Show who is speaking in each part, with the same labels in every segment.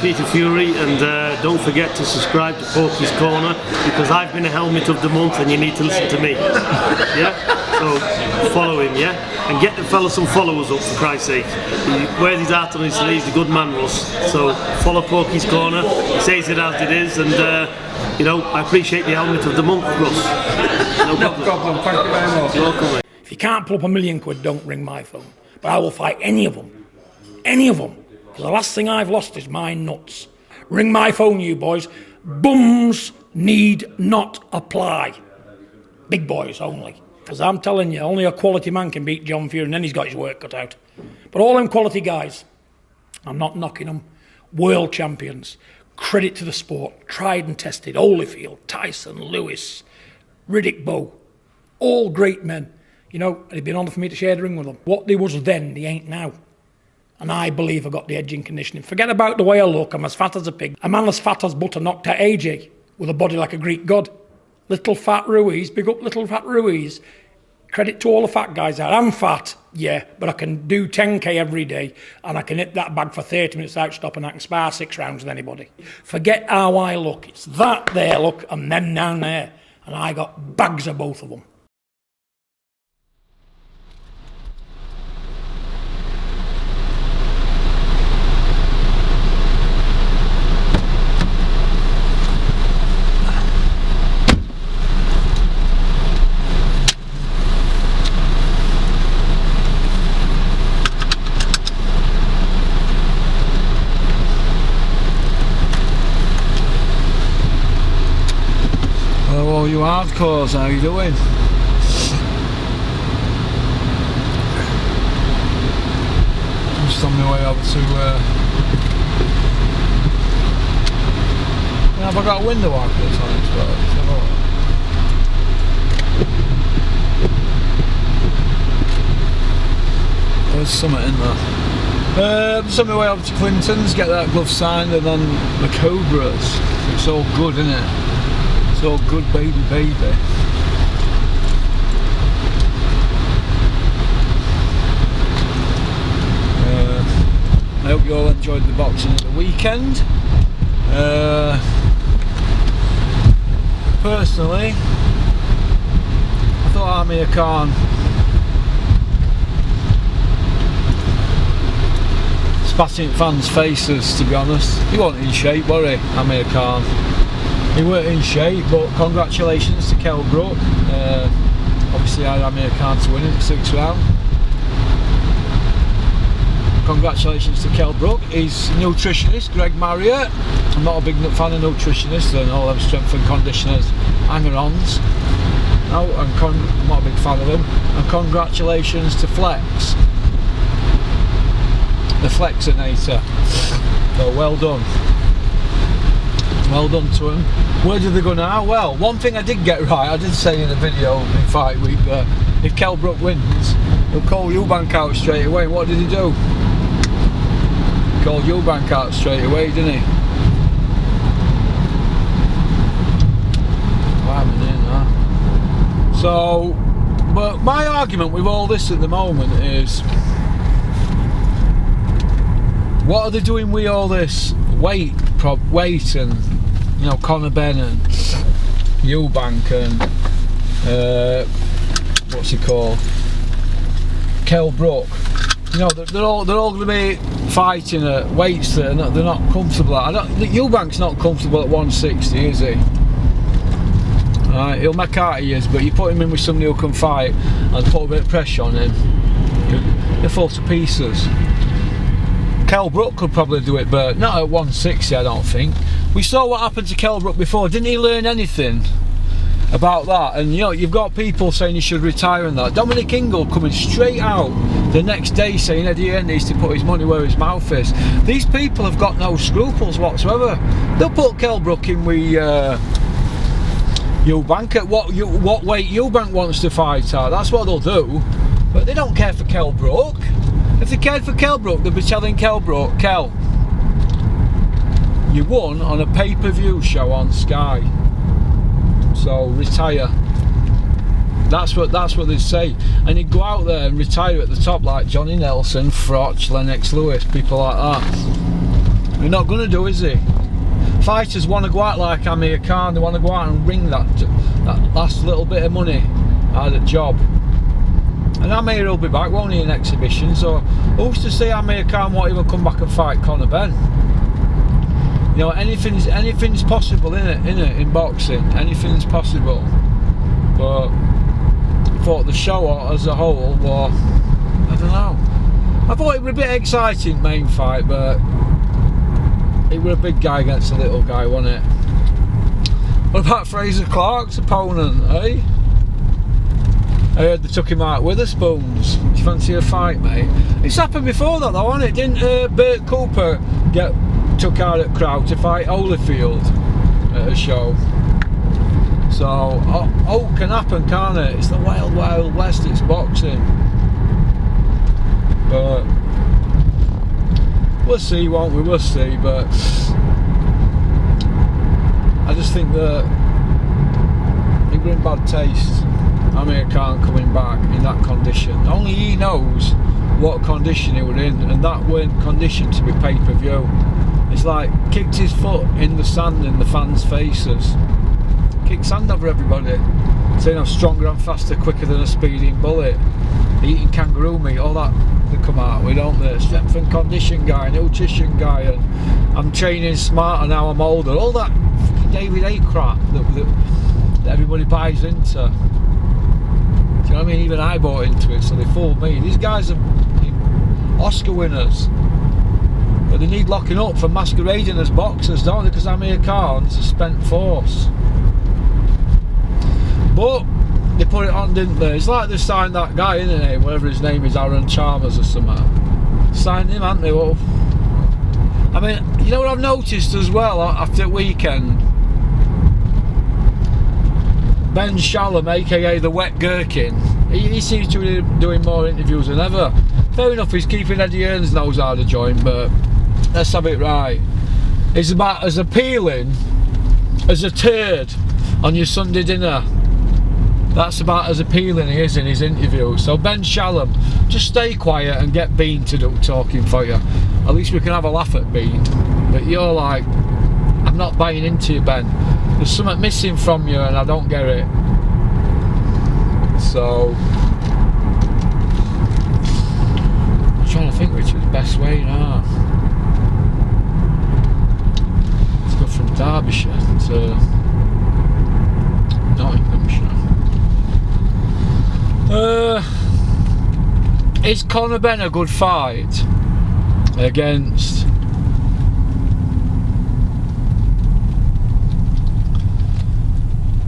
Speaker 1: Peter Fury, and don't forget to subscribe to Porky's Corner, because I've been a helmet of the month and you need to listen to me. Yeah? So follow him, yeah? And get the fella some followers up, for Christ's sake. He wears his heart on his sleeves, the good man Russ. So follow Porky's Corner, he says it as it is, and you know, I appreciate the helmet of the month, Russ. No problem,
Speaker 2: thank you very much.
Speaker 1: You're welcome.
Speaker 3: If you can't pull up £1 million, don't ring my phone. But I will fight any of them. Any of them. Because the last thing I've lost is my nuts. Ring my phone, you boys. Bums need not apply. Big boys only. Because I'm telling you, only a quality man can beat John Fury, and then he's got his work cut out. But all them quality guys, I'm not knocking them. World champions. Credit to the sport. Tried and tested. Holyfield, Tyson, Lewis, Riddick Bowe. All great men. You know, it'd been an honour for me to share the ring with them. What they was then, they ain't now. And I believe I got the edge in conditioning. Forget about the way I look. I'm as fat as a pig. A man as fat as butter knocked out AJ with a body like a Greek god. Little fat Ruiz, big up little fat Ruiz. Credit to all the fat guys out. I'm fat, yeah, but I can do 10k every day, and I can hit that bag for 30 minutes out stop, and I can spar 6 rounds with anybody. Forget how I look. It's that there look and them down there. And I got bags of both of them.
Speaker 2: Hello, you hardcores, how you doing? Just on my way over to have I got a window wiper this on as well? There's something in there. Just on my way over to Clinton's, get that glove signed, and then the Cobras. It's all good, isn't it? It's all good, baby. I hope you all enjoyed the boxing at the weekend. Personally, I thought Amir Khan spatting fans' faces, to be honest. He wasn't in shape, was he, Amir Khan? He weren't in shape, but congratulations to Kell Brook. Obviously I had Amir Khan to win in the 6th round. Congratulations to Kell Brook. His nutritionist, Greg Marriott. I'm not a big fan of nutritionists and all them strength and conditioners, hanger-ons. No, I'm not a big fan of them. And congratulations to Flex, the Flexinator. So well done. Well done to him. Where do they go now? Well, one thing I did get right, I did say in the video in Fight Week that if Kell Brook wins, he'll call Eubank out straight away. What did he do? He called Eubank out straight away, didn't he? What happened in that? So, but my argument with all this at the moment is, what are they doing with all this weight and, you know, Conor Benn and Eubank and what's he called, Kell Brook? You know, they're all going to be fighting at weights that they're not comfortable at. Eubank's not comfortable at 160, is he? He'll make out he is, but you put him in with somebody who can fight and put a bit of pressure on him, he'll fall to pieces. Kell Brook could probably do it, but not at 160, I don't think. We saw what happened to Kell Brook before. Didn't he learn anything about that? And you know, you've got people saying he should retire and that. Dominic Ingle coming straight out the next day saying Eddie Hearn needs to put his money where his mouth is. These people have got no scruples whatsoever. They'll put Kell Brook in with Eubank at what weight Eubank wants to fight at. That's what they'll do. But they don't care for Kell Brook. If they cared for Kell Brook, they'd be telling Kell Brook, Kell, you won on a pay-per-view show on Sky, so retire. That's what they'd say, and he'd go out there and retire at the top like Johnny Nelson, Froch, Lennox Lewis, people like that. They're not going to do, is he? Fighters want to go out like Amir Khan. They want to go out and wring that last little bit of money out of the job. And Amir will be back, won't he, in exhibition? So who's to say Amir Khan won't even come back and fight Conor Benn? You know, anything's possible, in boxing. Anything's possible. But I thought the show as a whole, well, I don't know. I thought it was a bit exciting, main fight, but it was a big guy against a little guy, wasn't it? What about Fraser Clark's opponent, eh? I heard they took him out with the spoons. Do you fancy a fight, mate? It's happened before that though, hasn't it? Didn't Bert Cooper get took out at Crow to fight Holyfield at a show? So, all can happen, can't it? It's the wild, wild west, it's boxing. But we'll see, won't we? We'll see, but I just think that it was in bad taste. Amir Khan coming back in that condition. Only he knows what condition he was in, and that weren't conditioned to be pay-per-view. It's like kicked his foot in the sand in the fans' faces. Kicked sand over everybody, saying I'm stronger, I'm faster, quicker than a speeding bullet. Eating kangaroo meat, all that they come out with, don't they? Strength and condition guy, nutrition guy, and I'm training smarter now I'm older. All that David A crap that everybody buys into. Do you know what I mean? Even I bought into it, so they fooled me. These guys are Oscar winners, but they need locking up for masquerading as boxers, don't they? Because Amir Khan's a spent force. But they put it on, didn't they? It's like they signed that guy, isn't it? Whatever his name is, Aaron Chalmers or something. Signed him, haven't they? Well, I mean, you know what I've noticed as well after the weekend? Ben Shalom, aka the Wet Gherkin, he seems to be doing more interviews than ever. Fair enough, he's keeping Eddie Hearn's nose out of the joint, but let's have it right. It's about as appealing as a turd on your Sunday dinner. That's about as appealing he is in his interview. So Ben Shalom, just stay quiet and get Bean to do talking for you. At least we can have a laugh at Bean. But you're like, I'm not buying into you, Ben. There's something missing from you and I don't get it. So I'm trying to think which is the best way now. Let's go from Derbyshire to Nottinghamshire. Is Conor Benn a good fight against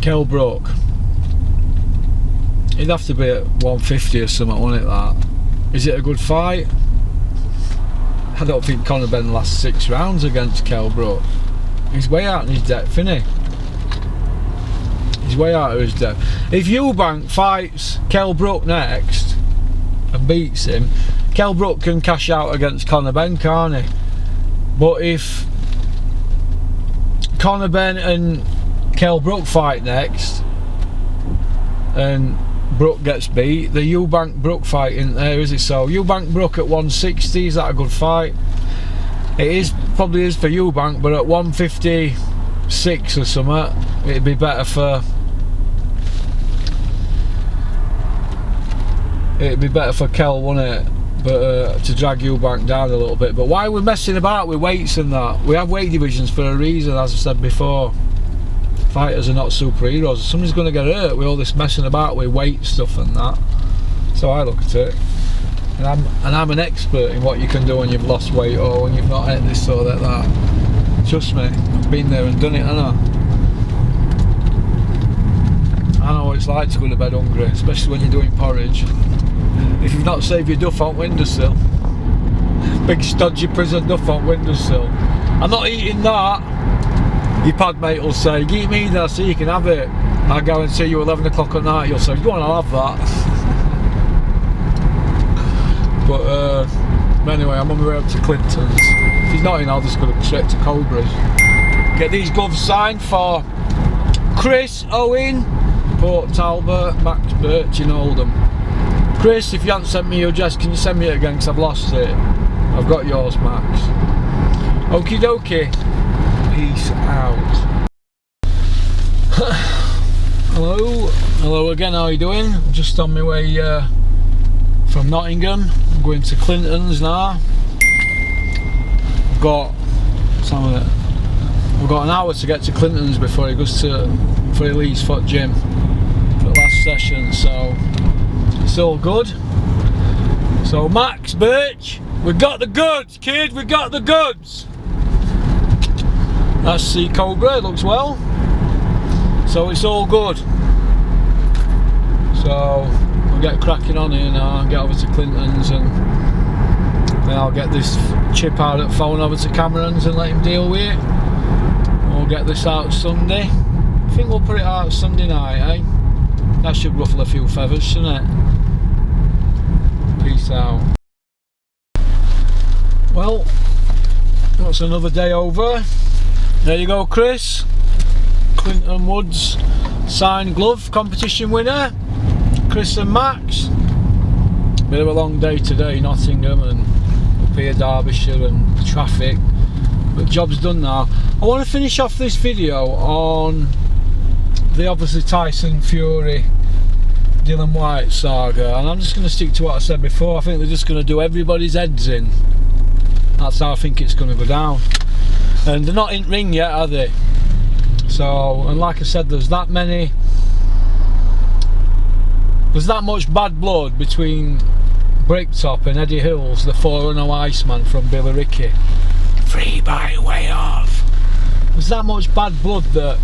Speaker 2: Kell Brook? It'd have to be at 150 or something, wouldn't it, that? Is it a good fight? I don't think Conor Benn lasts 6 rounds against Kell Brook. He's way out in his depth, isn't he? He's way out of his depth. If Eubank fights Kell Brook next and beats him, Kell Brook can cash out against Conor Benn, can't he? But if Conor Benn and Kell Brook fight next and Brook gets beat, the Eubank Brook fight isn't there, is it? So Eubank Brook at 160, is that a good fight? It is, probably is for Eubank, but at 156 or something, it'd be better for Kell, wouldn't it? But to drag Eubank down a little bit. But why are we messing about with weights and that? We have weight divisions for a reason, as I said before. Fighters are not superheroes. Somebody's going to get hurt with all this messing about with weight stuff and that. So I look at it, and I'm an expert in what you can do when you've lost weight or when you've not ate this or that. Trust me, I've been there and done it, haven't I know what it's like to go to bed hungry, especially when you're doing porridge. If you've not saved your duff on windowsill, big stodgy prison duff on windowsill, I'm not eating that. Your pad mate will say, give me that so you can have it. I guarantee you 11 o'clock at night you'll say, go on, I'll have that. But anyway, I'm on my way up to Clinton's. If he's not in, I'll just go straight to Cobra's. Get these gloves signed for Chris, Owen, Port Talbot, Max Birch in Oldham. Chris, if you haven't sent me your address, can you send me it again, because I've lost it. I've got yours, Max. Okie dokie. Peace out. Hello again, how are you doing? I'm just on my way from Nottingham. I'm going to Clinton's now. I've got an hour to get to Clinton's before he leaves for gym for the last session, so it's all good. So Max, bitch, we got the goods, kid, we got the goods. That's Sea Cobra, it looks well. So it's all good. So we'll get cracking on here now and get over to Clinton's, and then I'll get this chip out at phone over to Cameron's and let him deal with it. We'll get this out Sunday. I think we'll put it out Sunday night, eh? That should ruffle a few feathers, shouldn't it? Peace out. Well, that's another day over. There you go, Chris. Clinton Woods signed glove competition winner. Chris and Max. Bit of a long day today, Nottingham and up here Derbyshire and traffic. But job's done now. I want to finish off this video on the obviously Tyson Fury Dylan White saga, and I'm just going to stick to what I said before. I think they're just going to do everybody's heads in. That's how I think it's going to go down. And they're not in ring yet, are they? So, and like I said, there's that much bad blood between Bricktop and Eddie Hills, the 4-0 Iceman from Billericay. Free by way of. There's that much bad blood that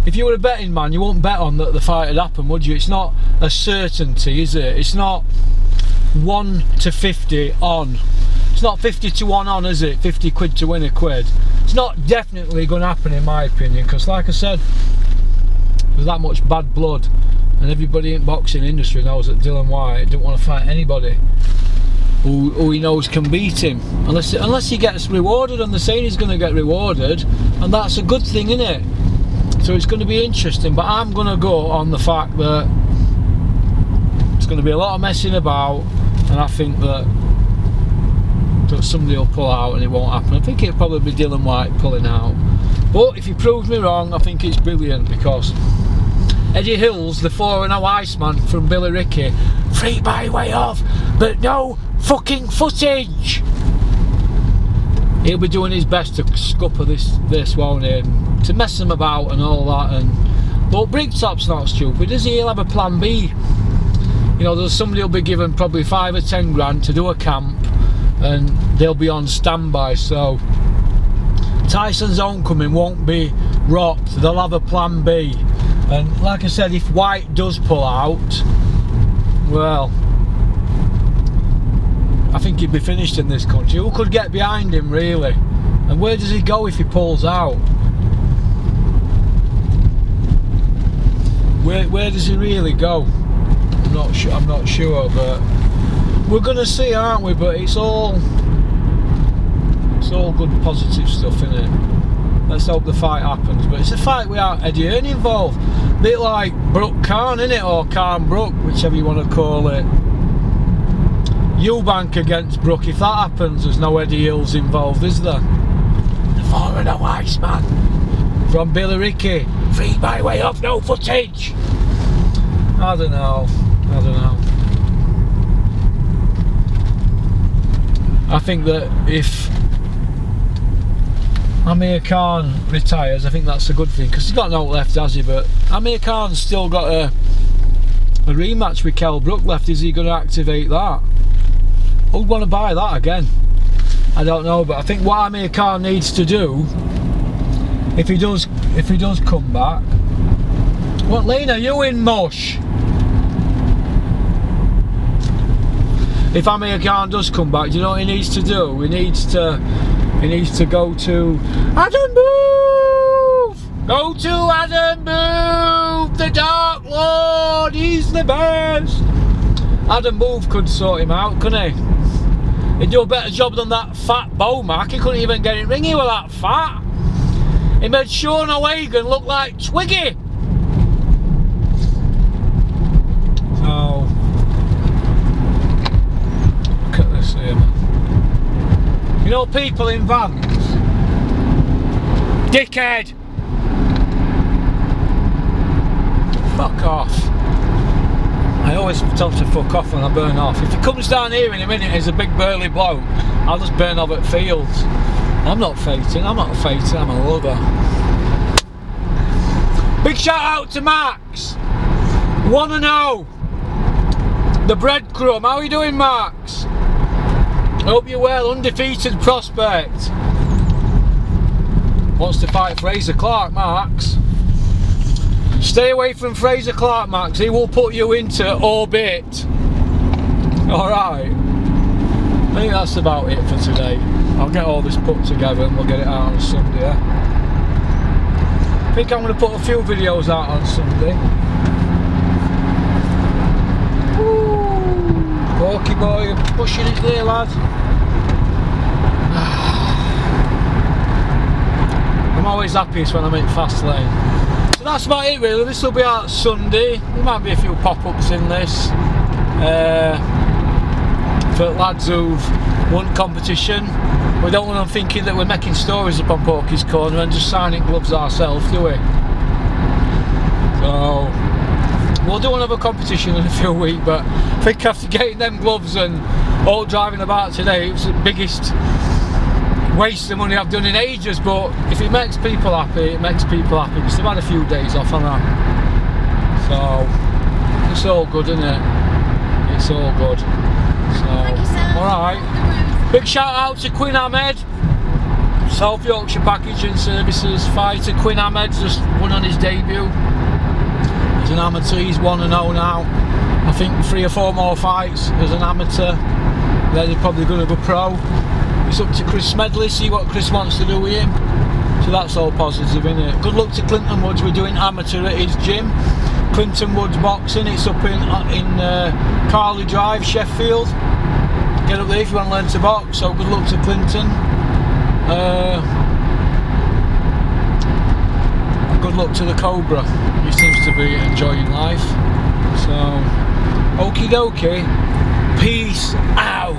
Speaker 2: if you were a betting man, you wouldn't bet on that the fight had happened, would you? It's not a certainty, is it? It's not 1 to 50 on. It's not 50 to 1 on, is it? 50 quid to win a quid. It's not definitely going to happen in my opinion, because like I said, there's that much bad blood, and everybody in boxing industry knows that Dylan White didn't want to fight anybody who he knows can beat him, unless he gets rewarded, and they're saying he's going to get rewarded, and that's a good thing, isn't it? So it's going to be interesting, but I'm going to go on the fact that it's going to be a lot of messing about, and I think that somebody will pull out and it won't happen. I think it'll probably be Dylan White pulling out, but if he proves me wrong, I think it's brilliant, because Eddie Hills, the 4-0 Iceman from Billericay, free by way of, but no fucking footage. He'll be doing his best to scupper this won't he, and to mess them about and all that. But Bricktop's not stupid, is he? He'll have a plan B. You know, there's somebody will be given probably 5 or 10 grand to do a camp, and they'll be on standby. So Tyson's homecoming won't be rocked. They'll have a plan B. And like I said, if White does pull out, well, I think he'd be finished in this country. Who could get behind him, really? And where does he go if he pulls out? Where does he really go? I'm not sure, but we're gonna see, aren't we? But it's all good positive stuff, isn't it? Let's hope the fight happens. But it's a fight without Eddie Hearn involved. A bit like Brook Khan, innit? Or Khan Brook, whichever you want to call it. Eubank against Brook. If that happens, there's no Eddie Hills involved, is there? The 4-0 Iceman from Billericay. Free by way of, no footage. I don't know. I think that if Amir Khan retires, I think that's a good thing, because he's got no left, has he? But Amir Khan's still got a rematch with Kell Brook left. Is he going to activate that? Who'd want to buy that again? I don't know, but I think what Amir Khan needs to do, if he does come back. What lane are you in, mush? If Amir Khan does come back, do you know what he needs to do? He needs to go to Adam Booth! Go to Adam Booth, the Dark Lord, he's the best! Adam Booth could sort him out, couldn't he? He'd do a better job than that fat Bomac. He couldn't even get it ringy with that fat. He made Sean O'Hagan look like Twiggy. So, look at this here, man. You know, people in vans, Dickhead! Fuck off. I always tell him to fuck off when I burn off. If he comes down here in a minute, he's a big burly bloke, I'll just burn off at Fields. I'm not fating, I'm not fating, I'm a lover. Big shout out to Max. Wanna know the breadcrumb. How are you doing, Max? Hope you're well. Undefeated prospect. Wants to fight Fraser Clark, Max. Stay away from Fraser Clark, Max. He will put you into orbit. Alright. I think that's about it for today. I'll get all this put together and we'll get it out on Sunday. I think I'm going to put a few videos out on Sunday. Woo! Porky boy, you're pushing it there, lad. I'm always happiest when I'm in fast lane. So that's about it really. This will be out Sunday. There might be a few pop-ups in this for lads who've won competition. We don't want them thinking that we're making stories up on Porky's Corner and just signing gloves ourselves, do we? So we'll do another competition in a few weeks, but I think after getting them gloves and all driving about today, it was the biggest waste of money I've done in ages. But if it makes people happy, it makes people happy, because they've had a few days off on that. So it's all good, isn't it? It's all good. So alright. Big shout out to Quinn Ahmed, South Yorkshire Packaging Services fighter. Quinn Ahmed just won on his debut. He's an amateur, he's 1-0 now. I think 3 or 4 more fights as an amateur. Then he's probably going to go pro. It's up to Chris Smedley, see what Chris wants to do with him. So that's all positive, isn't it? Good luck to Clinton Woods, we're doing amateur at his gym. Clinton Woods Boxing, it's up in Carley Drive, Sheffield. Get up there if you want to learn to box, so good luck to Clinton. Good luck to the Cobra, he seems to be enjoying life. So, okie dokie, peace out.